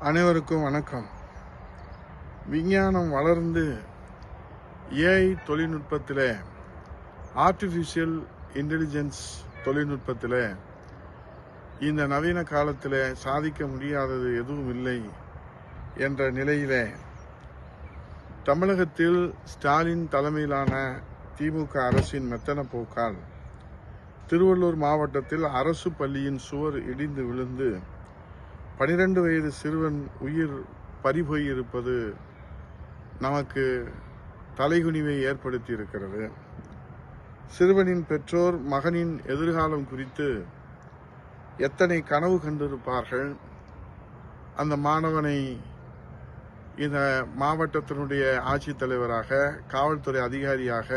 அனைவருக்கும் வணக்கம். விஞ்ஞானம் வளர்ந்து ஏஐ தொழில்நுட்பத்தில், ஆர்டிஃபிஷியல் இன்டெலிஜென்ஸ் தொழில்நுட்பத்தில் இந்த நவீன காலத்தில் சாதிக்க முடியாதது எதுவும் இல்லை என்ற நிலையில் தமிழகத்தில் ஸ்டாலின் தலைமையிலான திமுக அரசின் மெத்தன போக்கால் திருவள்ளூர் மாவட்டத்தில் அரசு பள்ளியின் சுவர் இடிந்து விழுந்து 12 வயது சிறுவன் உயிர் பறிபோயிருப்பது நமக்கு தலைகுனிவை ஏற்படுத்தி இருக்கிறது. சிறுவனின் பெற்றோர் மகனின் எதிர்காலம் குறித்து எத்தனை கனவு கண்டிருப்பார்கள். அந்த மாணவனை இந்த மாவட்டத்தினுடைய ஆட்சித்தலைவராக, காவல்துறை அதிகாரியாக,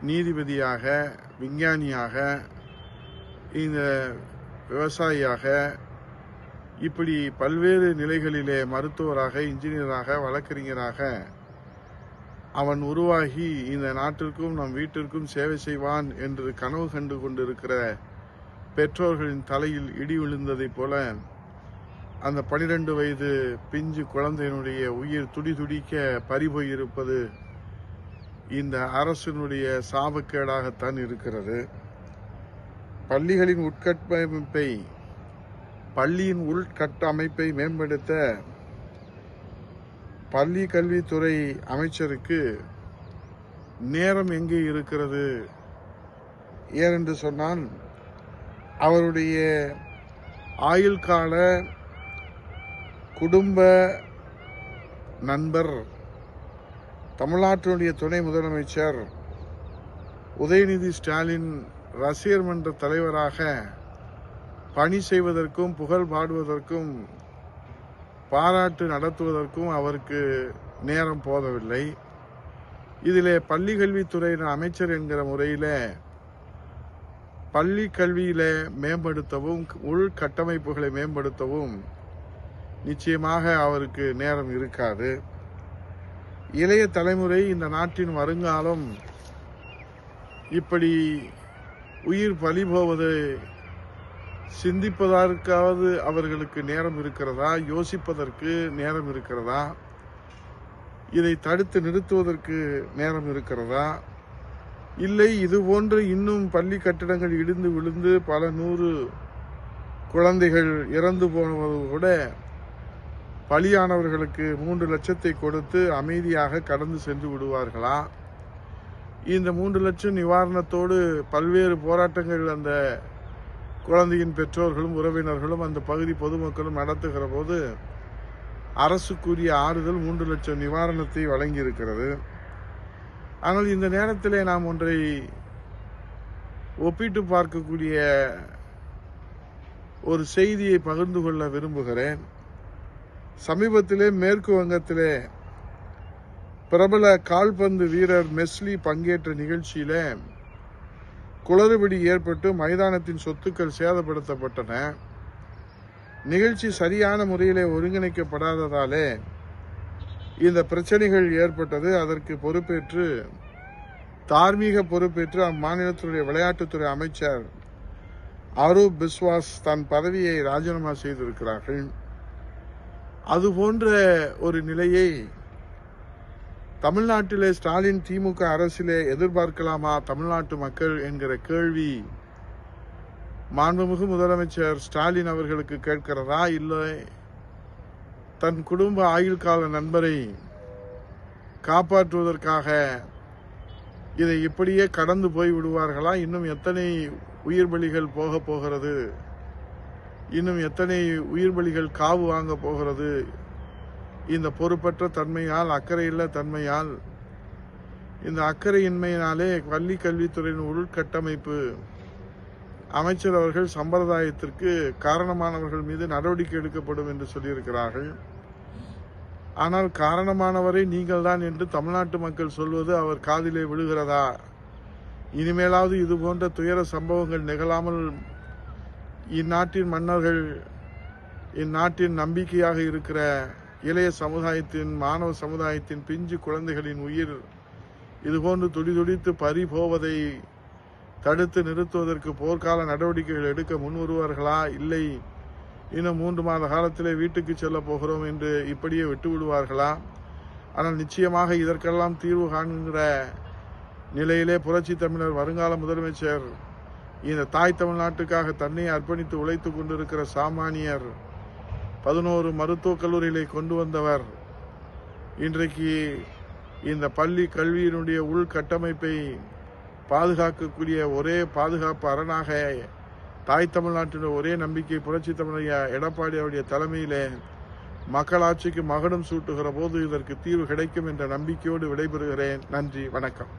நீதிபதியாக, விஞ்ஞானியாக, இந்த விவசாயியாக, இப்படி பல்வேறு நிலைகளிலே மருத்துவராக, இன்ஜினியராக, வழக்கறிஞராக அவன் உருவாகி இந்த நாட்டிற்கும் நம் வீட்டிற்கும் சேவை செய்வான் என்று கனவு கண்டு கொண்டிருக்கிற பெற்றோர்களின் தலையில் இடி விழுந்ததைப் போல அந்த 12 வயது பிஞ்சு குழந்தையினுடைய உயிர் துடிதுடிக்க பறிபோயிருப்பது இந்த அரசினுடைய சாபக்கேடாகத்தான் இருக்கிறது. பள்ளியின் உள்கட்டமைப்பை மேம்படுத்த பள்ளி கல்வித்துறை அமைச்சருக்கு நேரம் எங்கே இருக்கிறது? ஏனென்று சொன்னால், அவருடைய ஆயுள் கால குடும்ப நண்பர் தமிழ்நாட்டினுடைய துணை முதலமைச்சர் உதயநிதி ஸ்டாலின் ரசிகர் மன்ற தலைவராக பணி செய்வதற்கும், புகழ் பாடுவதற்கும், பாராட்டு நடத்துவதற்கும் அவருக்கு நேரம் போதவில்லை. இதிலே பள்ளி கல்வித்துறையின் அமைச்சர் என்கிற முறையில் பள்ளி கல்வியில மேம்படுத்தவும், உள்கட்டமைப்புகளை மேம்படுத்தவும் நிச்சயமாக அவருக்கு நேரம் இருக்காது. இளைய தலைமுறை, இந்த நாட்டின் வருங்காலம் இப்படி உயிர் பலி போவது சிந்திப்பதற்காவது அவர்களுக்கு நேரம் இருக்கிறதா? யோசிப்பதற்கு நேரம் இருக்கிறதா? இதை தடுத்து நிறுத்துவதற்கு நேரம் இருக்கிறதா? இல்லை, இது போன்று இன்னும் பள்ளி கட்டிடங்கள் இடிந்து விழுந்து பல 100 குழந்தைகள் இறந்து போனது கூட பலியானவர்களுக்கு 3 லட்சத்தை கொடுத்து அமைதியாக கடந்து சென்று விடுவார்களா? இந்த 3 லட்சம் நிவாரணத்தோடு பல்வேறு போராட்டங்கள் அந்த குழந்தையின் பெற்றோர்களும் உறவினர்களும் அந்த பகுதி பொதுமக்களும் நடத்துகிற போது அரசுக்குரிய ஆறுதல் 3 லட்சம் நிவாரணத்தை வழங்கியிருக்கிறது. ஆனால் இந்த நேரத்தில் நாம் ஒன்றை ஒப்பிட்டு பார்க்கக்கூடிய ஒரு செய்தியை பகிர்ந்து கொள்ள விரும்புகிறேன். சமீபத்திலே மேற்கு வங்கத்திலே பிரபல கால்பந்து வீரர் மெஸ்லி பங்கேற்ற நிகழ்ச்சியில குளறுபடி ஏற்பட்டு மைதானத்தின் சொத்துக்கள் சேதப்படுத்தப்பட்டன. நிகழ்ச்சி சரியான முறையிலே ஒருங்கிணைக்கப்படாததாலே இந்த பிரச்சனைகள் ஏற்பட்டது. அதற்கு பொறுப்பேற்று, தார்மீக பொறுப்பேற்று அம்மாநிலத்தினுடைய விளையாட்டுத்துறை அமைச்சர் அரூப் பிஸ்வாஸ் தன் பதவியை ராஜினாமா செய்திருக்கிறார்கள். அதுபோன்ற ஒரு நிலையை தமிழ்நாட்டிலே ஸ்டாலின் திமுக அரசிலே எதிர்பார்க்கலாமா தமிழ்நாட்டு மக்கள் என்கிற கேள்வி மாண்புமிகு முதலமைச்சர் ஸ்டாலின் அவர்களுக்கு கேட்கிறதா? இல்லை, தன் குடும்ப ஆயுள் கால நண்பரை காப்பாற்றுவதற்காக இதை இப்படியே கடந்து போய் விடுவார்களா? இன்னும் எத்தனை உயிர் பலிகள் போக போகிறது? இன்னும் எத்தனை உயிர் பலிகள் காவு வாங்க போகிறது? இந்த பொறுப்பற்ற தன்மையால், அக்கறையில்ல தன்மையால், இந்த அக்கறையின்மையினாலே பள்ளி கல்வித்துறையின் உள்கட்டமைப்பு அமைச்சர் அவர்கள் சம்பிரதாயத்திற்கு காரணமானவர்கள் மீது நடவடிக்கை எடுக்கப்படும் என்று சொல்லியிருக்கிறார்கள். ஆனால் காரணமானவரை நீங்கள் தான் என்று தமிழ்நாட்டு மக்கள் சொல்வது அவர் காதிலே விழுகிறதா? இனிமேலாவது இது போன்ற துயர சம்பவங்கள் நிகழாமல் இந்நாட்டின் மன்னர்கள், இந்நாட்டின் நம்பிக்கையாக இருக்கிற இளைய சமுதாயத்தின், மாணவ சமுதாயத்தின் பிஞ்சு குழந்தைகளின் உயிர் இதுபோன்று துடிதுடித்து பறி போவதை தடுத்து நிறுத்துவதற்கு போர்க்கால நடவடிக்கைகள் எடுக்க முன் வருவார்களா? இல்லை, இன்னும் 3 மாத காலத்திலே வீட்டுக்கு செல்ல போகிறோம் என்று இப்படியே விட்டு விடுவார்களா? ஆனால் நிச்சயமாக இதற்கெல்லாம் தீர்வு காண்கிற நிலையிலே புரட்சி தமிழர் வருங்கால முதலமைச்சர், இந்த தாய் தமிழ்நாட்டுக்காக தன்னை அர்ப்பணித்து உழைத்து கொண்டிருக்கிற சாமானியர், 11 மருத்துவக் கல்லூரிகளை கொண்டு வந்தவர், இன்றைக்கு இந்த பள்ளி கல்வியினுடைய உள்கட்டமைப்பை பாதுகாக்கக்கூடிய ஒரே பாதுகாப்பு அரணாக தாய் தமிழ்நாட்டினுடைய ஒரே நம்பிக்கை புரட்சி தமிழர் எடப்பாடி அவருடைய தலைமையிலே மக்களாட்சிக்கு மகுடம் சூட்டுகிற போது இதற்கு தீர்வு கிடைக்கும் என்ற நம்பிக்கையோடு விடைபெறுகிறேன். நன்றி, வணக்கம்.